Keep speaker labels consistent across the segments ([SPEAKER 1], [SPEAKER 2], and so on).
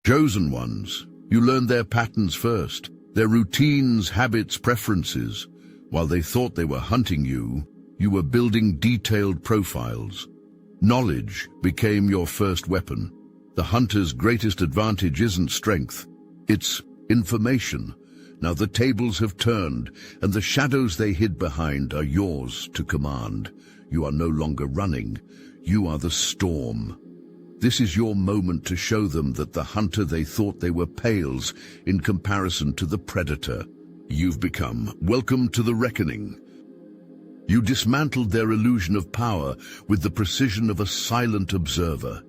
[SPEAKER 1] Chosen ones, you learned their patterns first, their routines, habits, preferences. While they thought they were hunting you, you were building detailed profiles. Knowledge became your first weapon. The hunter's greatest advantage isn't strength, it's information. Now the tables have turned, and the shadows they hid behind are yours to command. You are no longer running, you are the storm. This is your moment to show them that the hunter they thought they were pales in comparison to the predator you've become. Welcome to the reckoning. You dismantled their illusion of power with the precision of a silent observer.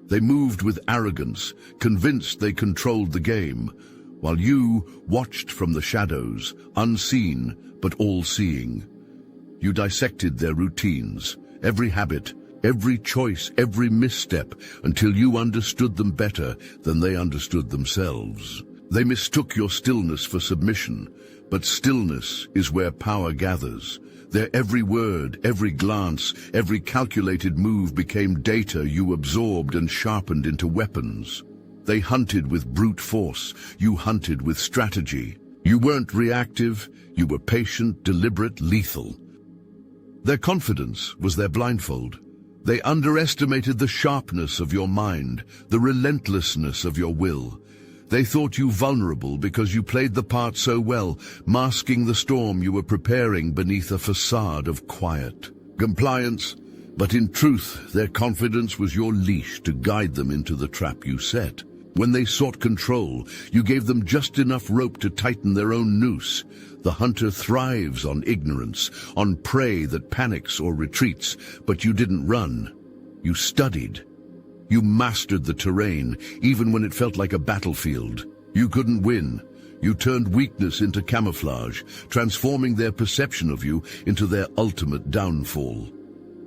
[SPEAKER 1] They moved with arrogance, convinced they controlled the game, while you watched from the shadows, unseen but all-seeing. You dissected their routines, every habit, every choice, every misstep, until you understood them better than they understood themselves. They mistook your stillness for submission, but stillness is where power gathers. Their every word, every glance, every calculated move became data you absorbed and sharpened into weapons. They hunted with brute force, you hunted with strategy. You weren't reactive, you were patient, deliberate, lethal. Their confidence was their blindfold. They underestimated the sharpness of your mind, the relentlessness of your will. They thought you vulnerable because you played the part so well, masking the storm you were preparing beneath a facade of quiet compliance. But in truth, their confidence was your leash to guide them into the trap you set. When they sought control, you gave them just enough rope to tighten their own noose. The hunter thrives on ignorance, on prey that panics or retreats, but you didn't run. You studied. You mastered the terrain, even when it felt like a battlefield. You couldn't win. You turned weakness into camouflage, transforming their perception of you into their ultimate downfall.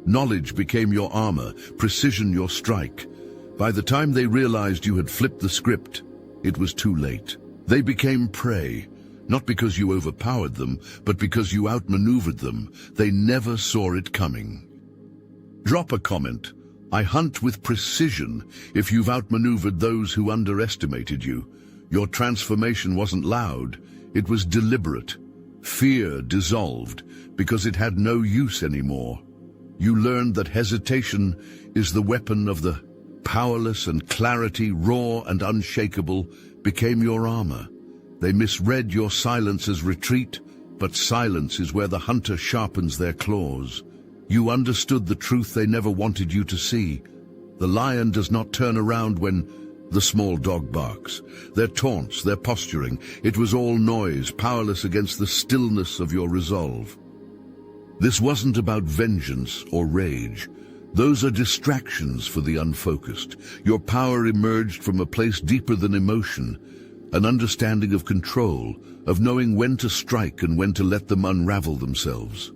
[SPEAKER 1] Knowledge became your armor, precision your strike. By the time they realized you had flipped the script, it was too late. They became prey, not because you overpowered them, but because you outmaneuvered them. They never saw it coming. Drop a comment. I hunt with precision if you've outmaneuvered those who underestimated you. Your transformation wasn't loud, it was deliberate. Fear dissolved because it had no use anymore. You learned that hesitation is the weapon of the powerless, and clarity, raw and unshakable, became your armor. They misread your silence as retreat, but silence is where the hunter sharpens their claws. You understood the truth they never wanted you to see. The lion does not turn around when the small dog barks. Their taunts, their posturing, it was all noise, powerless against the stillness of your resolve. This wasn't about vengeance or rage. Those are distractions for the unfocused. Your power emerged from a place deeper than emotion, an understanding of control, of knowing when to strike and when to let them unravel themselves.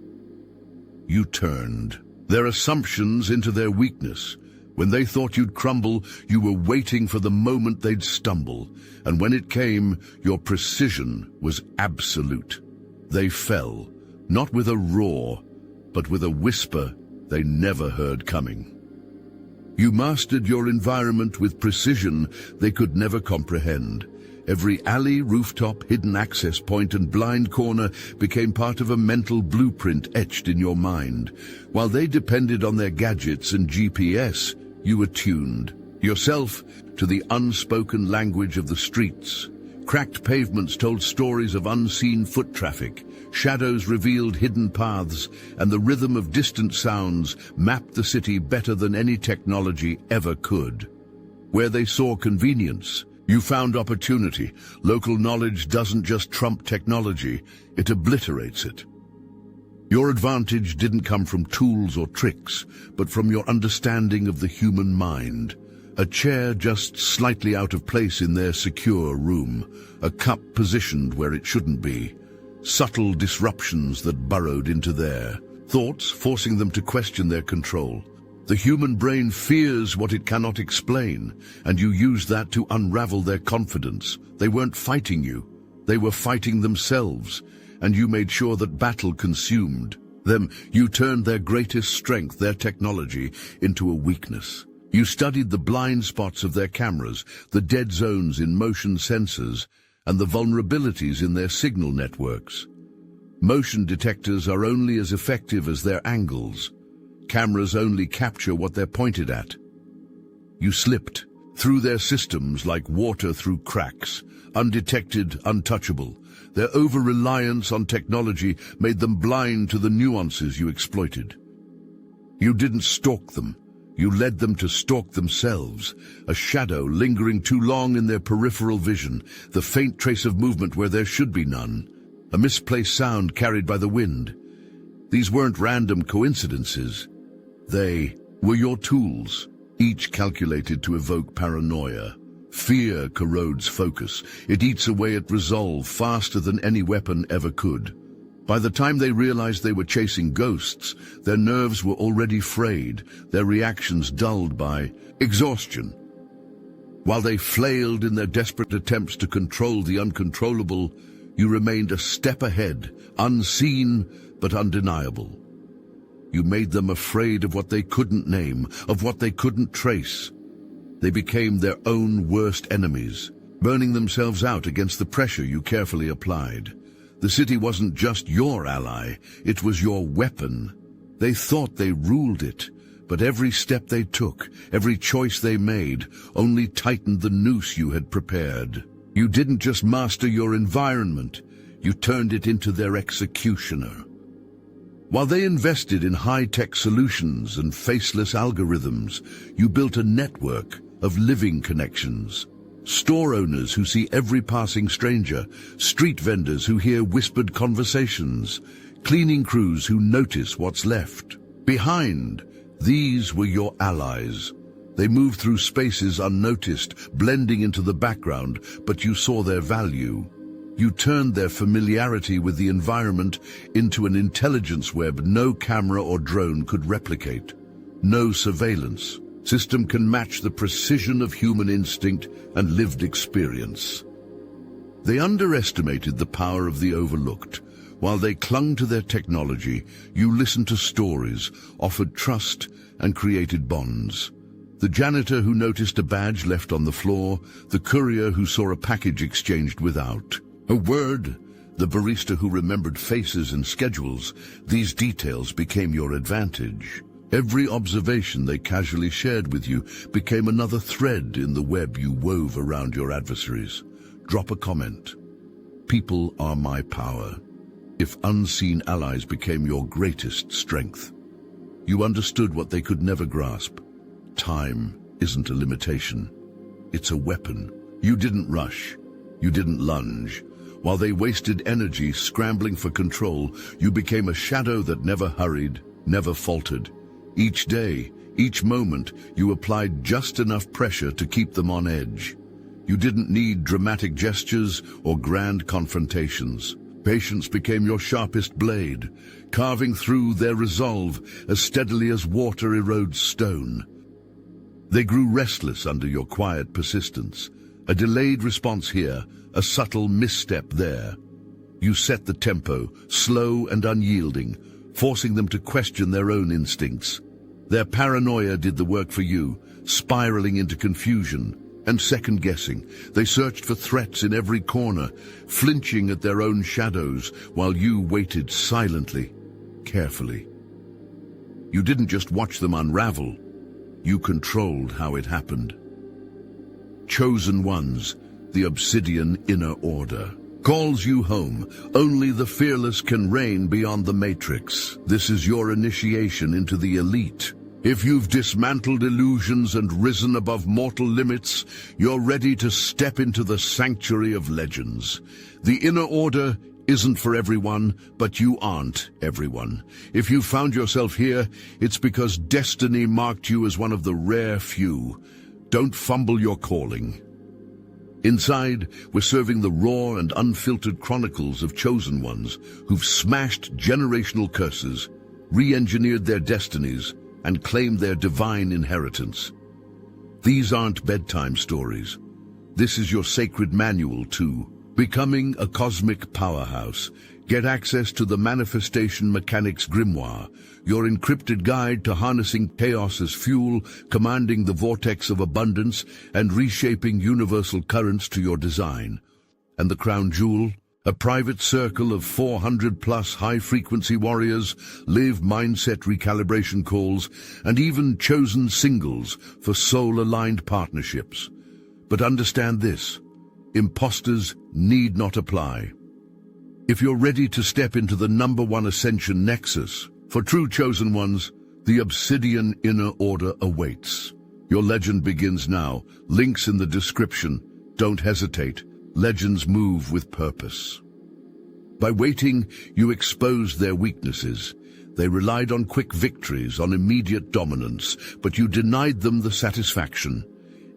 [SPEAKER 1] You turned their assumptions into their weakness. When they thought you'd crumble, you were waiting for the moment they'd stumble, and when it came, your precision was absolute. They fell, not with a roar, but with a whisper they never heard coming. You mastered your environment with precision they could never comprehend. Every alley, rooftop, hidden access point, and blind corner became part of a mental blueprint etched in your mind. While they depended on their gadgets and GPS, you attuned yourself to the unspoken language of the streets. Cracked pavements told stories of unseen foot traffic. Shadows revealed hidden paths, and the rhythm of distant sounds mapped the city better than any technology ever could. Where they saw convenience, you found opportunity. Local knowledge doesn't just trump technology, it obliterates it. Your advantage didn't come from tools or tricks, but from your understanding of the human mind. A chair just slightly out of place in their secure room, a cup positioned where it shouldn't be. Subtle disruptions that burrowed into their thoughts, forcing them to question their control. The human brain fears what it cannot explain, and you use that to unravel their confidence. They weren't fighting you, they were fighting themselves, and you made sure that battle consumed them. You turned their greatest strength, their technology, into a weakness. You studied the blind spots of their cameras, the dead zones in motion sensors, and the vulnerabilities in their signal networks. Motion detectors are only as effective as their angles. Cameras only capture what they're pointed at. You slipped through their systems like water through cracks, undetected, untouchable. Their over-reliance on technology made them blind to the nuances you exploited. You didn't stalk them. You led them to stalk themselves, a shadow lingering too long in their peripheral vision, the faint trace of movement where there should be none, a misplaced sound carried by the wind. These weren't random coincidences. They were your tools, each calculated to evoke paranoia. Fear corrodes focus. It eats away at resolve faster than any weapon ever could. By the time they realized they were chasing ghosts, their nerves were already frayed, their reactions dulled by exhaustion. While they flailed in their desperate attempts to control the uncontrollable, you remained a step ahead, unseen but undeniable. You made them afraid of what they couldn't name, of what they couldn't trace. They became their own worst enemies, burning themselves out against the pressure you carefully applied. The city wasn't just your ally, it was your weapon. They thought they ruled it, but every step they took, every choice they made, only tightened the noose you had prepared. You didn't just master your environment, you turned it into their executioner. While they invested in high-tech solutions and faceless algorithms, you built a network of living connections. Store owners who see every passing stranger, street vendors who hear whispered conversations, cleaning crews who notice what's left behind. These were your allies. They moved through spaces unnoticed, blending into the background, but you saw their value. You turned their familiarity with the environment into an intelligence web no camera or drone could replicate. No surveillance system can match the precision of human instinct and lived experience. They underestimated the power of the overlooked. While they clung to their technology, you listened to stories, offered trust, and created bonds. The janitor who noticed a badge left on the floor, the courier who saw a package exchanged without a word, the barista who remembered faces and schedules, these details became your advantage. Every observation they casually shared with you became another thread in the web you wove around your adversaries. Drop a comment. People are my power. If unseen allies became your greatest strength. You understood what they could never grasp. Time isn't a limitation. It's a weapon. You didn't rush. You didn't lunge. While they wasted energy scrambling for control, you became a shadow that never hurried, never faltered. Each day, each moment, you applied just enough pressure to keep them on edge. You didn't need dramatic gestures or grand confrontations. Patience became your sharpest blade, carving through their resolve as steadily as water erodes stone. They grew restless under your quiet persistence. A delayed response here, a subtle misstep there. You set the tempo, slow and unyielding, forcing them to question their own instincts. Their paranoia did the work for you, spiraling into confusion and second-guessing. They searched for threats in every corner, flinching at their own shadows, while you waited silently, carefully. You didn't just watch them unravel, you controlled how it happened. Chosen ones, the obsidian inner order, calls you home. Only the fearless can reign beyond the matrix. This is your initiation into the elite. If you've dismantled illusions and risen above mortal limits, you're ready to step into the sanctuary of legends. The inner order isn't for everyone, but you aren't everyone. If you found yourself here, it's because destiny marked you as one of the rare few. Don't fumble your calling. Inside, we're serving the raw and unfiltered chronicles of chosen ones who've smashed generational curses, re-engineered their destinies, and claimed their divine inheritance. These aren't bedtime stories. This is your sacred manual to becoming a cosmic powerhouse, Get access to the Manifestation Mechanics Grimoire, your encrypted guide to harnessing chaos as fuel, commanding the vortex of abundance, and reshaping universal currents to your design. And the crown jewel? A private circle of 400-plus high-frequency warriors, live mindset recalibration calls, and even chosen singles for soul-aligned partnerships. But understand this: imposters need not apply. If you're ready to step into the #1 Ascension Nexus, for true chosen ones, the Obsidian Inner Order awaits. Your legend begins now. Links in the description. Don't hesitate. Legends move with purpose. By waiting, you exposed their weaknesses. They relied on quick victories, on immediate dominance, but you denied them the satisfaction.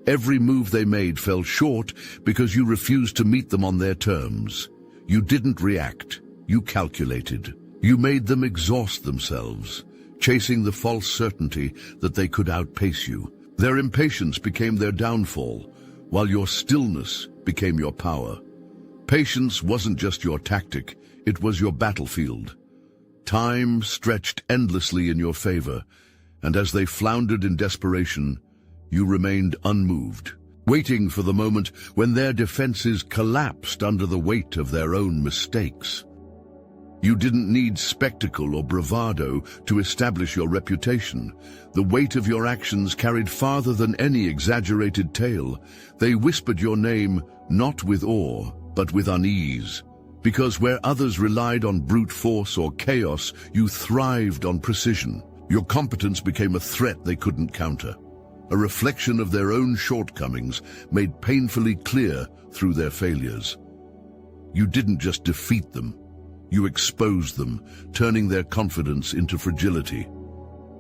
[SPEAKER 1] Every move they made fell short because you refused to meet them on their terms. You didn't react. You calculated. You made them exhaust themselves, chasing the false certainty that they could outpace you. Their impatience became their downfall, while your stillness became your power. Patience wasn't just your tactic, it was your battlefield. Time stretched endlessly in your favor, and as they floundered in desperation, you remained unmoved, waiting for the moment when their defenses collapsed under the weight of their own mistakes. You didn't need spectacle or bravado to establish your reputation. The weight of your actions carried farther than any exaggerated tale. They whispered your name not with awe, but with unease. Because where others relied on brute force or chaos, you thrived on precision. Your competence became a threat they couldn't counter, a reflection of their own shortcomings made painfully clear through their failures. You didn't just defeat them. You exposed them, turning their confidence into fragility.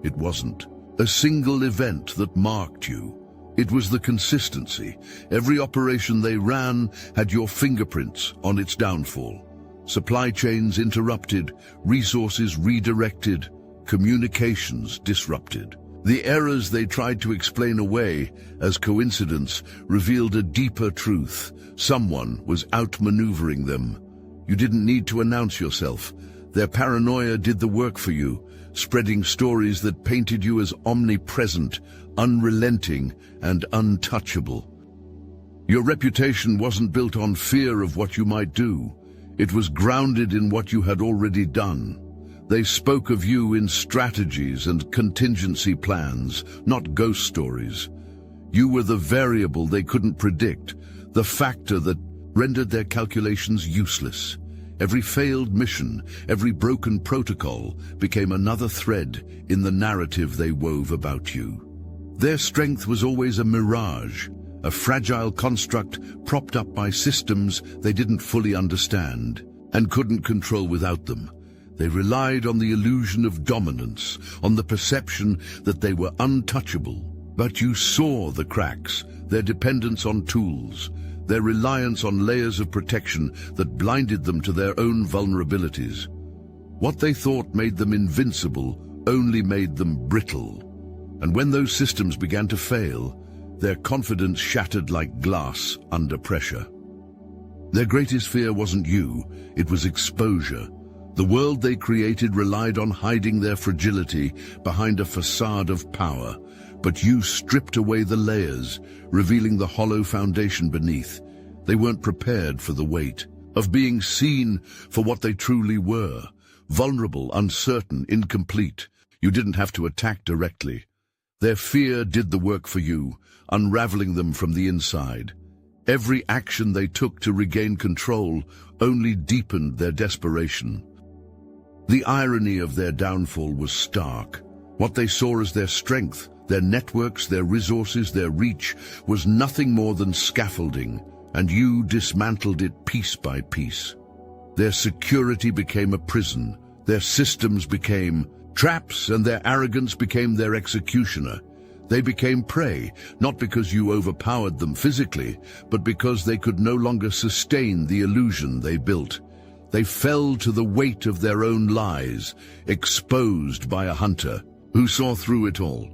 [SPEAKER 1] It wasn't a single event that marked you. It was the consistency. Every operation they ran had your fingerprints on its downfall. Supply chains interrupted, resources redirected, communications disrupted. The errors they tried to explain away as coincidence revealed a deeper truth. Someone was outmaneuvering them. You didn't need to announce yourself. Their paranoia did the work for you, spreading stories that painted you as omnipresent, unrelenting, and untouchable. Your reputation wasn't built on fear of what you might do. It was grounded in what you had already done. They spoke of you in strategies and contingency plans, not ghost stories. You were the variable they couldn't predict, the factor that rendered their calculations useless. Every failed mission, every broken protocol became another thread in the narrative they wove about you. Their strength was always a mirage, a fragile construct propped up by systems they didn't fully understand and couldn't control without them. They relied on the illusion of dominance, on the perception that they were untouchable. But you saw the cracks, their dependence on tools, their reliance on layers of protection that blinded them to their own vulnerabilities. What they thought made them invincible only made them brittle. And when those systems began to fail, their confidence shattered like glass under pressure. Their greatest fear wasn't you, it was exposure. The world they created relied on hiding their fragility behind a facade of power. But you stripped away the layers, revealing the hollow foundation beneath. They weren't prepared for the weight of being seen for what they truly were: vulnerable, uncertain, incomplete. You didn't have to attack directly. Their fear did the work for you, unraveling them from the inside. Every action they took to regain control only deepened their desperation. The irony of their downfall was stark. What they saw as their strength, their networks, their resources, their reach, was nothing more than scaffolding, and you dismantled it piece by piece. Their security became a prison, their systems became traps, and their arrogance became their executioner. They became prey, not because you overpowered them physically, but because they could no longer sustain the illusion they built. They fell to the weight of their own lies, exposed by a hunter who saw through it all.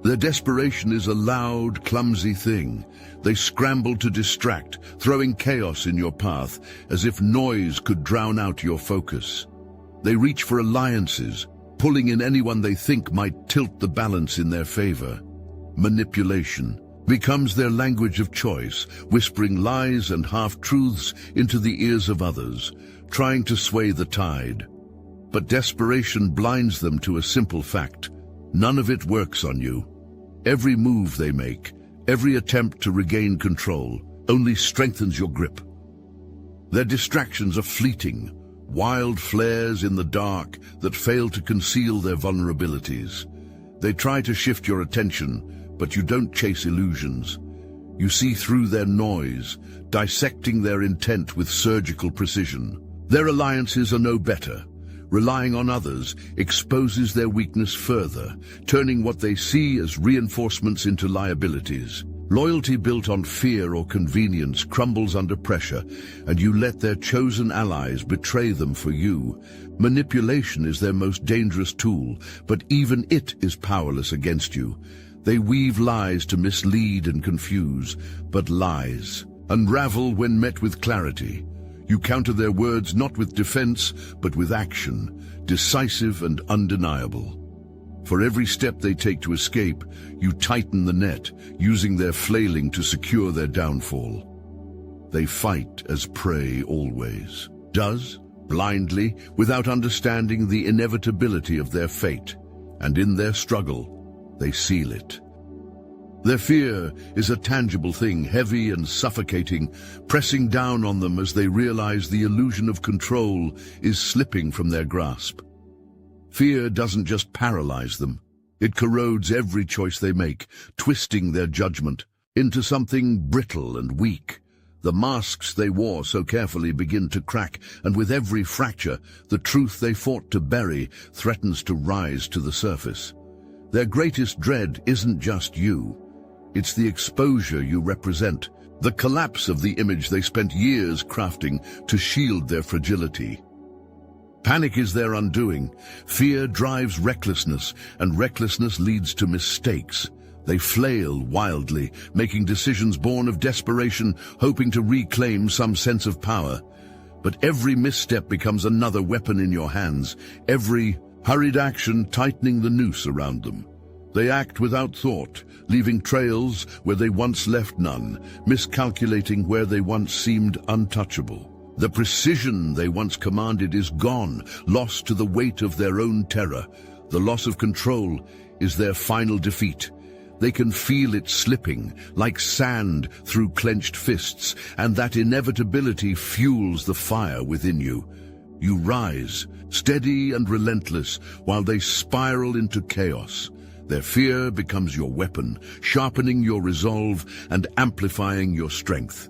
[SPEAKER 1] Their desperation is a loud, clumsy thing. They scramble to distract, throwing chaos in your path, as if noise could drown out your focus. They reach for alliances, pulling in anyone they think might tilt the balance in their favor. Manipulation becomes their language of choice, whispering lies and half-truths into the ears of others, trying to sway the tide. But desperation blinds them to a simple fact: none of it works on you. Every move they make, every attempt to regain control, only strengthens your grip. Their distractions are fleeting, wild flares in the dark that fail to conceal their vulnerabilities. They try to shift your attention, but you don't chase illusions. You see through their noise, dissecting their intent with surgical precision. Their alliances are no better. Relying on others exposes their weakness further, turning what they see as reinforcements into liabilities. Loyalty built on fear or convenience crumbles under pressure, and you let their chosen allies betray them for you. Manipulation is their most dangerous tool, but even it is powerless against you. They weave lies to mislead and confuse, but lies unravel when met with clarity. You counter their words not with defense, but with action, decisive and undeniable. For every step they take to escape, you tighten the net, using their flailing to secure their downfall. They fight as prey always, blindly, without understanding the inevitability of their fate, and in their struggle, they seal it. Their fear is a tangible thing, heavy and suffocating, pressing down on them as they realize the illusion of control is slipping from their grasp. Fear doesn't just paralyze them. It corrodes every choice they make, twisting their judgment into something brittle and weak. The masks they wore so carefully begin to crack, and with every fracture, the truth they fought to bury threatens to rise to the surface. Their greatest dread isn't just you. It's the exposure you represent, the collapse of the image they spent years crafting to shield their fragility. Panic is their undoing. Fear drives recklessness, and recklessness leads to mistakes. They flail wildly, making decisions born of desperation, hoping to reclaim some sense of power. But every misstep becomes another weapon in your hands, every hurried action tightening the noose around them. They act without thought, leaving trails where they once left none, miscalculating where they once seemed untouchable. The precision they once commanded is gone, lost to the weight of their own terror. The loss of control is their final defeat. They can feel it slipping, like sand through clenched fists, and that inevitability fuels the fire within you. You rise, steady and relentless, while they spiral into chaos. Their fear becomes your weapon, sharpening your resolve and amplifying your strength.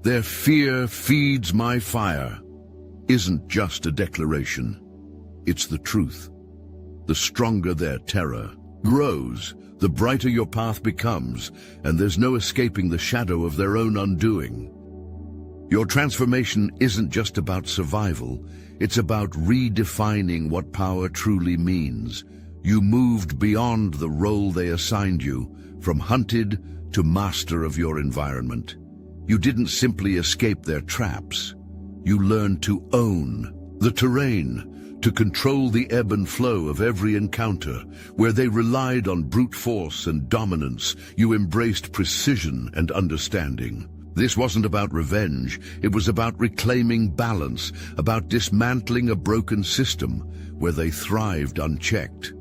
[SPEAKER 1] Their fear feeds my fire isn't just a declaration. It's the truth. The stronger their terror grows, the brighter your path becomes, and there's no escaping the shadow of their own undoing. Your transformation isn't just about survival, it's about redefining what power truly means. You moved beyond the role they assigned you, from hunted to master of your environment. You didn't simply escape their traps. You learned to own the terrain, to control the ebb and flow of every encounter. Where they relied on brute force and dominance, you embraced precision and understanding. This wasn't about revenge, it was about reclaiming balance, about dismantling a broken system where they thrived unchecked.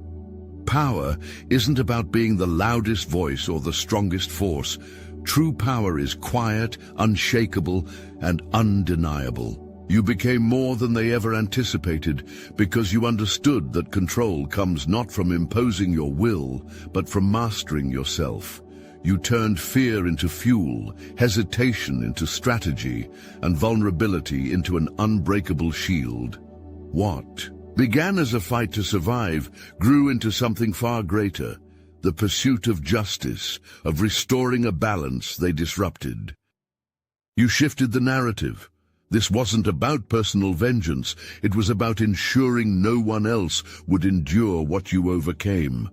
[SPEAKER 1] Power isn't about being the loudest voice or the strongest force. True power is quiet, unshakable, and undeniable. You became more than they ever anticipated because you understood that control comes not from imposing your will, but from mastering yourself. You turned fear into fuel, hesitation into strategy, and vulnerability into an unbreakable shield. What began as a fight to survive grew into something far greater, the pursuit of justice, of restoring a balance they disrupted. You shifted the narrative. This wasn't about personal vengeance, it was about ensuring no one else would endure what you overcame.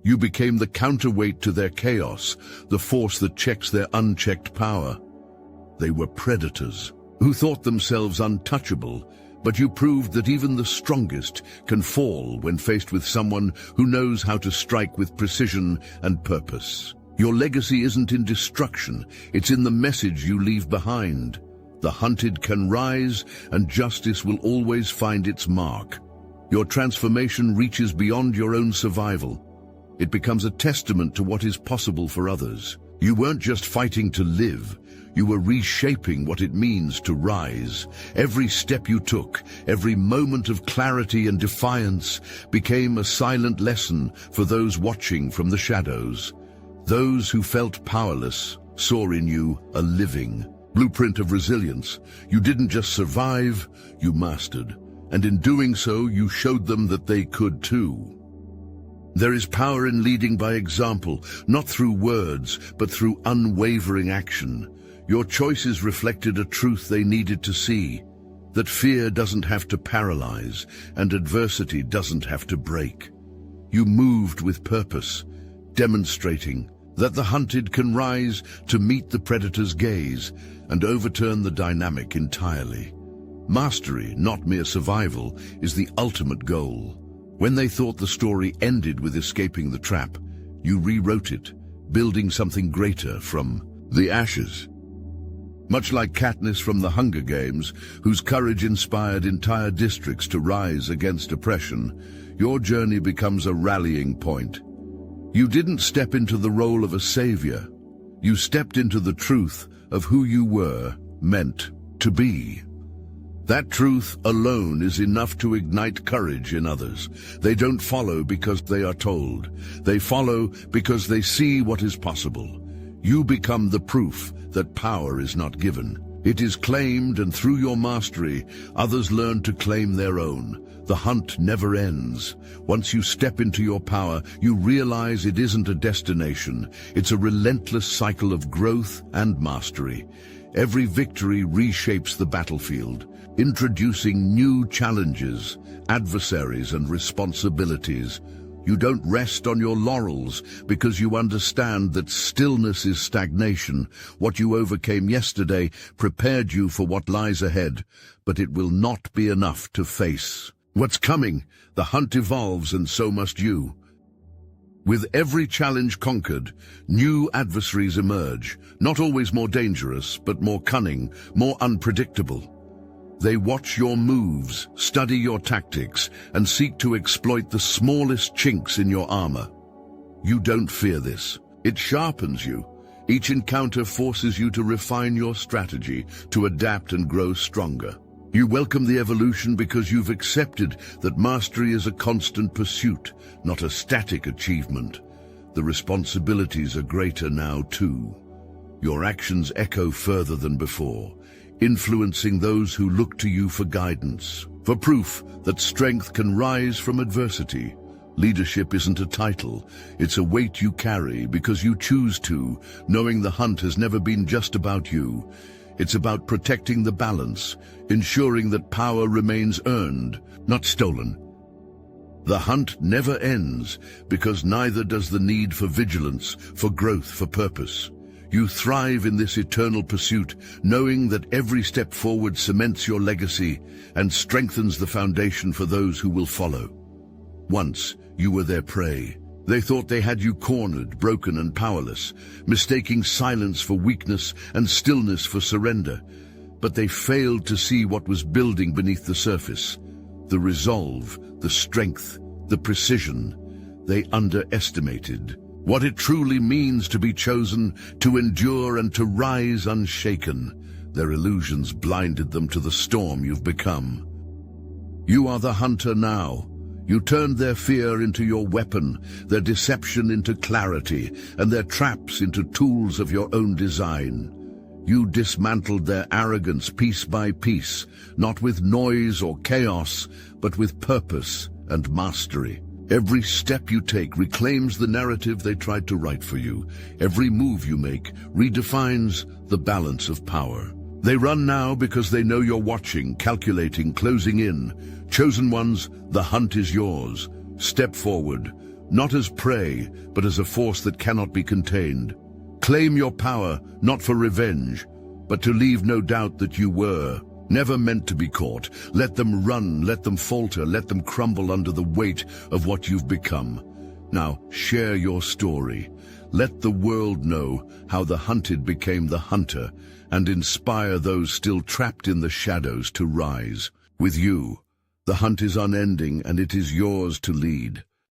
[SPEAKER 1] You became the counterweight to their chaos, the force that checks their unchecked power. They were predators who thought themselves untouchable, but you proved that even the strongest can fall when faced with someone who knows how to strike with precision and purpose. Your legacy isn't in destruction, it's in the message you leave behind. The hunted can rise, and justice will always find its mark. Your transformation reaches beyond your own survival. It becomes a testament to what is possible for others. You weren't just fighting to live, you were reshaping what it means to rise. Every step you took, every moment of clarity and defiance became a silent lesson for those watching from the shadows. Those who felt powerless saw in you a living blueprint of resilience. You didn't just survive, you mastered. And in doing so, you showed them that they could too. There is power in leading by example, not through words, but through unwavering action. Your choices reflected a truth they needed to see, that fear doesn't have to paralyze, and adversity doesn't have to break. You moved with purpose, demonstrating that the hunted can rise to meet the predator's gaze and overturn the dynamic entirely. Mastery, not mere survival, is the ultimate goal. When they thought the story ended with escaping the trap, you rewrote it, building something greater from the ashes. Much like Katniss from the Hunger Games, whose courage inspired entire districts to rise against oppression, your journey becomes a rallying point. You didn't step into the role of a savior. You stepped into the truth of who you were meant to be. That truth alone is enough to ignite courage in others. They don't follow because they are told. They follow because they see what is possible. You become the proof that power is not given. It is claimed, and through your mastery, others learn to claim their own. The hunt never ends. Once you step into your power, you realize it isn't a destination. It's a relentless cycle of growth and mastery. Every victory reshapes the battlefield, introducing new challenges, adversaries, and responsibilities. You don't rest on your laurels because you understand that stillness is stagnation. What you overcame yesterday prepared you for what lies ahead, but it will not be enough to face what's coming. The hunt evolves, and so must you. With every challenge conquered, new adversaries emerge, not always more dangerous, but more cunning, more unpredictable. They watch your moves, study your tactics, and seek to exploit the smallest chinks in your armor. You don't fear this. It sharpens you. Each encounter forces you to refine your strategy, to adapt and grow stronger. You welcome the evolution because you've accepted that mastery is a constant pursuit, not a static achievement. The responsibilities are greater now too. Your actions echo further than before, influencing those who look to you for guidance, for proof that strength can rise from adversity. Leadership isn't a title, it's a weight you carry because you choose to, knowing the hunt has never been just about you. It's about protecting the balance, ensuring that power remains earned, not stolen. The hunt never ends because neither does the need for vigilance, for growth, for purpose. You thrive in this eternal pursuit, knowing that every step forward cements your legacy and strengthens the foundation for those who will follow. Once, you were their prey. They thought they had you cornered, broken and powerless, mistaking silence for weakness and stillness for surrender. But they failed to see what was building beneath the surface. The resolve, the strength, the precision. They underestimated what it truly means to be chosen, to endure and to rise unshaken. Their illusions blinded them to the storm you've become. You are the hunter now. You turned their fear into your weapon, their deception into clarity, and their traps into tools of your own design. You dismantled their arrogance piece by piece, not with noise or chaos, but with purpose and mastery. Every step you take reclaims the narrative they tried to write for you. Every move you make redefines the balance of power. They run now because they know you're watching, calculating, closing in. Chosen ones, the hunt is yours. Step forward, not as prey, but as a force that cannot be contained. Claim your power, not for revenge, but to leave no doubt that you were never meant to be caught. Let them run, let them falter, let them crumble under the weight of what you've become. Now, share your story. Let the world know how the hunted became the hunter, and inspire those still trapped in the shadows to rise. With you, the hunt is unending, and it is yours to lead.